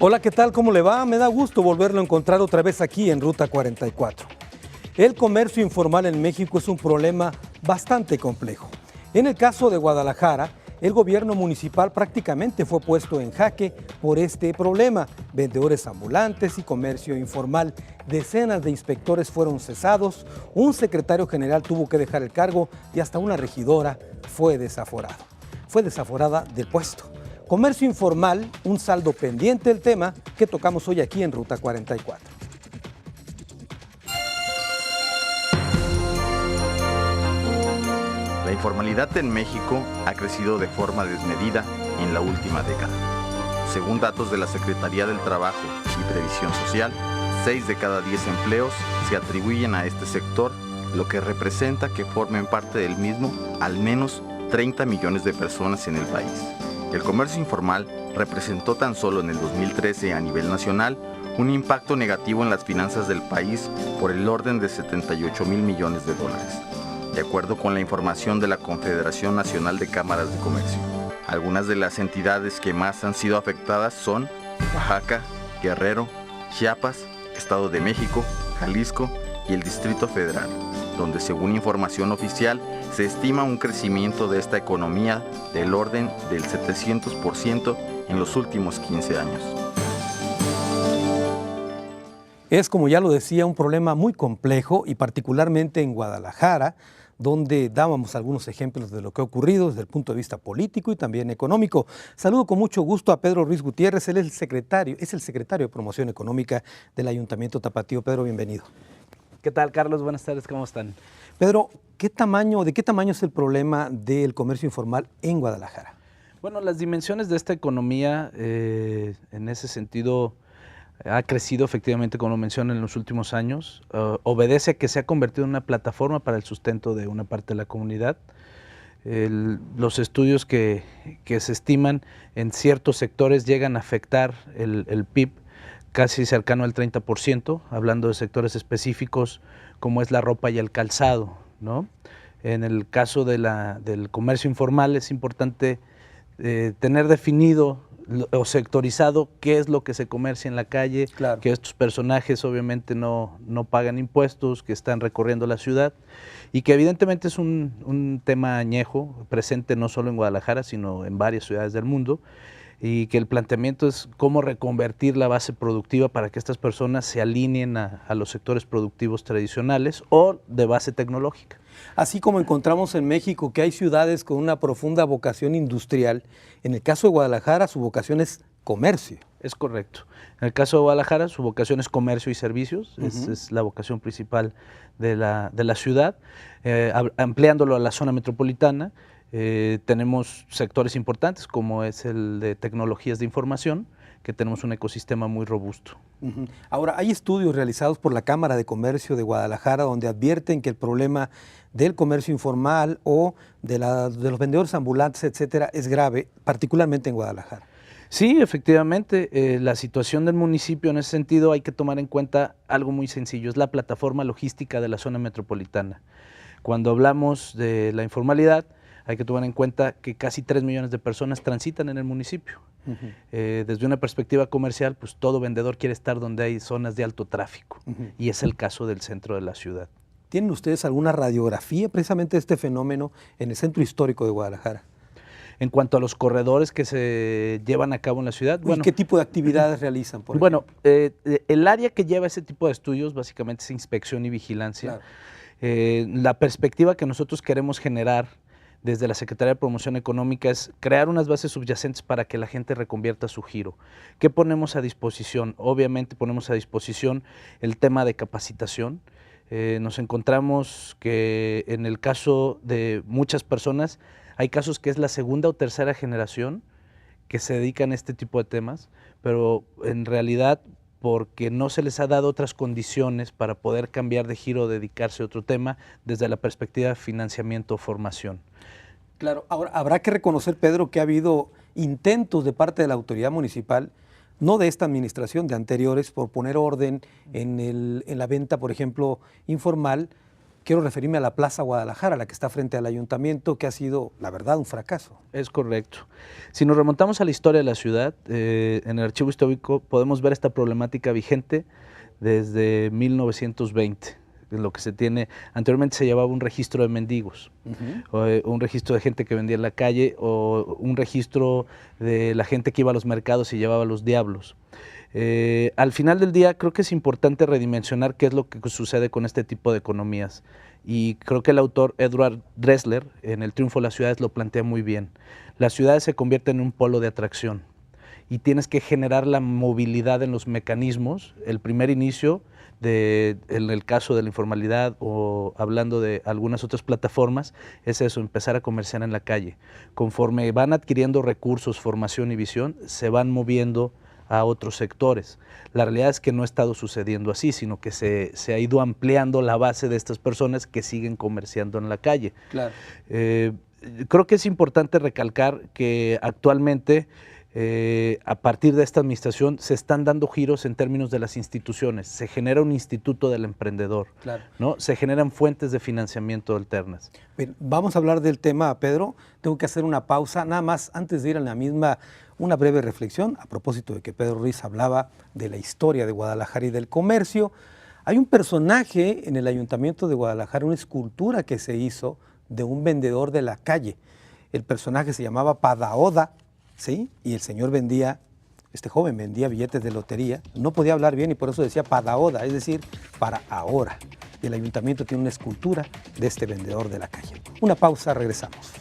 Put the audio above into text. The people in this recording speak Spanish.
Hola, ¿qué tal? ¿Cómo le va? Me da gusto volverlo a encontrar otra vez aquí en Ruta 44. El comercio informal en México es un problema bastante complejo. En el caso de Guadalajara, el gobierno municipal prácticamente fue puesto en jaque por este problema. Vendedores ambulantes y comercio informal. Decenas de inspectores fueron cesados, un secretario general tuvo que dejar el cargo y hasta una regidora fue desaforada del puesto. Comercio informal, un saldo pendiente del tema que tocamos hoy aquí en Ruta 44. La informalidad en México ha crecido de forma desmedida en la última década. Según datos de la Secretaría del Trabajo y Previsión Social, 6 de cada 10 empleos se atribuyen a este sector, lo que representa que formen parte del mismo al menos 30 millones de personas en el país. El comercio informal representó tan solo en el 2013 a nivel nacional un impacto negativo en las finanzas del país por el orden de 78,000 millones de dólares, de acuerdo con la información de la Confederación Nacional de Cámaras de Comercio. Algunas de las entidades que más han sido afectadas son Oaxaca, Guerrero, Chiapas, Estado de México, Jalisco y el Distrito Federal, donde según información oficial se estima un crecimiento de esta economía del orden del 700% en los últimos 15 años. Es, como ya lo decía, un problema muy complejo y particularmente en Guadalajara, donde dábamos algunos ejemplos de lo que ha ocurrido desde el punto de vista político y también económico. Saludo con mucho gusto a Pedro Ruiz Gutiérrez, él es el secretario de Promoción Económica del Ayuntamiento Tapatío. Pedro, bienvenido. ¿Qué tal, Carlos? Buenas tardes, ¿cómo están? Pedro, ¿de qué tamaño es el problema del comercio informal en Guadalajara? Bueno, las dimensiones de esta economía, en ese sentido, ha crecido efectivamente, como lo mencioné, en los últimos años. Obedece a que se ha convertido en una plataforma para el sustento de una parte de la comunidad. Los estudios que se estiman en ciertos sectores llegan a afectar el PIB casi cercano al 30%, hablando de sectores específicos como es la ropa y el calzado, ¿no? En el caso del comercio informal es importante tener definido o sectorizado qué es lo que se comercia en la calle, claro, que estos personajes obviamente no pagan impuestos, que están recorriendo la ciudad y que evidentemente es un tema añejo, presente no solo en Guadalajara, sino en varias ciudades del mundo, y que el planteamiento es cómo reconvertir la base productiva para que estas personas se alineen a los sectores productivos tradicionales o de base tecnológica. Así como encontramos en México que hay ciudades con una profunda vocación industrial, en el caso de Guadalajara su vocación es comercio. Es correcto. En el caso de Guadalajara su vocación es comercio y servicios, es la vocación principal de la ciudad, ampliándolo a la zona metropolitana. Tenemos sectores importantes como es el de tecnologías de información, que tenemos un ecosistema muy robusto. Ahora, hay estudios realizados por la Cámara de Comercio de Guadalajara donde advierten que el problema del comercio informal o de los vendedores ambulantes, etcétera, es grave, particularmente en Guadalajara. Sí, efectivamente, la situación del municipio en ese sentido hay que tomar en cuenta algo muy sencillo, es la plataforma logística de la zona metropolitana. Cuando hablamos de la informalidad, hay que tomar en cuenta que casi 3 millones de personas transitan en el municipio. Desde una perspectiva comercial, pues todo vendedor quiere estar donde hay zonas de alto tráfico, y es el caso del centro de la ciudad. ¿Tienen ustedes alguna radiografía precisamente de este fenómeno en el centro histórico de Guadalajara? En cuanto a los corredores que se llevan a cabo en la ciudad, bueno, ¿qué tipo de actividades realizan? Bueno, el área que lleva ese tipo de estudios básicamente es inspección y vigilancia. Claro. La perspectiva que nosotros queremos generar desde la Secretaría de Promoción Económica es crear unas bases subyacentes para que la gente reconvierta su giro. ¿Qué ponemos a disposición? Obviamente ponemos a disposición el tema de capacitación. Nos encontramos que en el caso de muchas personas, hay casos que es la segunda o tercera generación que se dedican a este tipo de temas, pero en realidad porque no se les ha dado otras condiciones para poder cambiar de giro o dedicarse a otro tema desde la perspectiva de financiamiento o formación. Claro, ahora habrá que reconocer, Pedro, que ha habido intentos de parte de la autoridad municipal, no de esta administración, de anteriores, por poner orden en la venta, por ejemplo, informal, quiero referirme a la Plaza Guadalajara, la que está frente al ayuntamiento, que ha sido, la verdad, un fracaso. Es correcto. Si nos remontamos a la historia de la ciudad, en el archivo histórico podemos ver esta problemática vigente desde 1920. Lo que se tiene, anteriormente se llevaba un registro de mendigos, un registro de gente que vendía en la calle, o un registro de la gente que iba a los mercados y llevaba los diablos. Al final del día creo que es importante redimensionar qué es lo que sucede con este tipo de economías, y creo que el autor Edward Dressler en El triunfo de las ciudades lo plantea muy bien. Las ciudades se convierten en un polo de atracción y tienes que generar la movilidad en los mecanismos. El primer inicio, en el caso de la informalidad o hablando de algunas otras plataformas, es eso, empezar a comerciar en la calle. Conforme van adquiriendo recursos, formación y visión, se van moviendo a otros sectores. La realidad es que no ha estado sucediendo así, sino que se ha ido ampliando la base de estas personas que siguen comerciando en la calle. Claro. Creo que es importante recalcar que actualmente, a partir de esta administración, se están dando giros en términos de las instituciones. Se genera un instituto del emprendedor, claro, ¿no? Se generan fuentes de financiamiento alternas. Bien, vamos a hablar del tema, Pedro. Tengo que hacer una pausa. Nada más, antes de ir a la misma, una breve reflexión a propósito de que Pedro Ruiz hablaba de la historia de Guadalajara y del comercio. Hay un personaje en el Ayuntamiento de Guadalajara, una escultura que se hizo de un vendedor de la calle. El personaje se llamaba Padaoda, ¿sí? Y el señor vendía, este joven vendía billetes de lotería, no podía hablar bien y por eso decía Padaoda, es decir, para ahora. Y el ayuntamiento tiene una escultura de este vendedor de la calle. Una pausa, regresamos.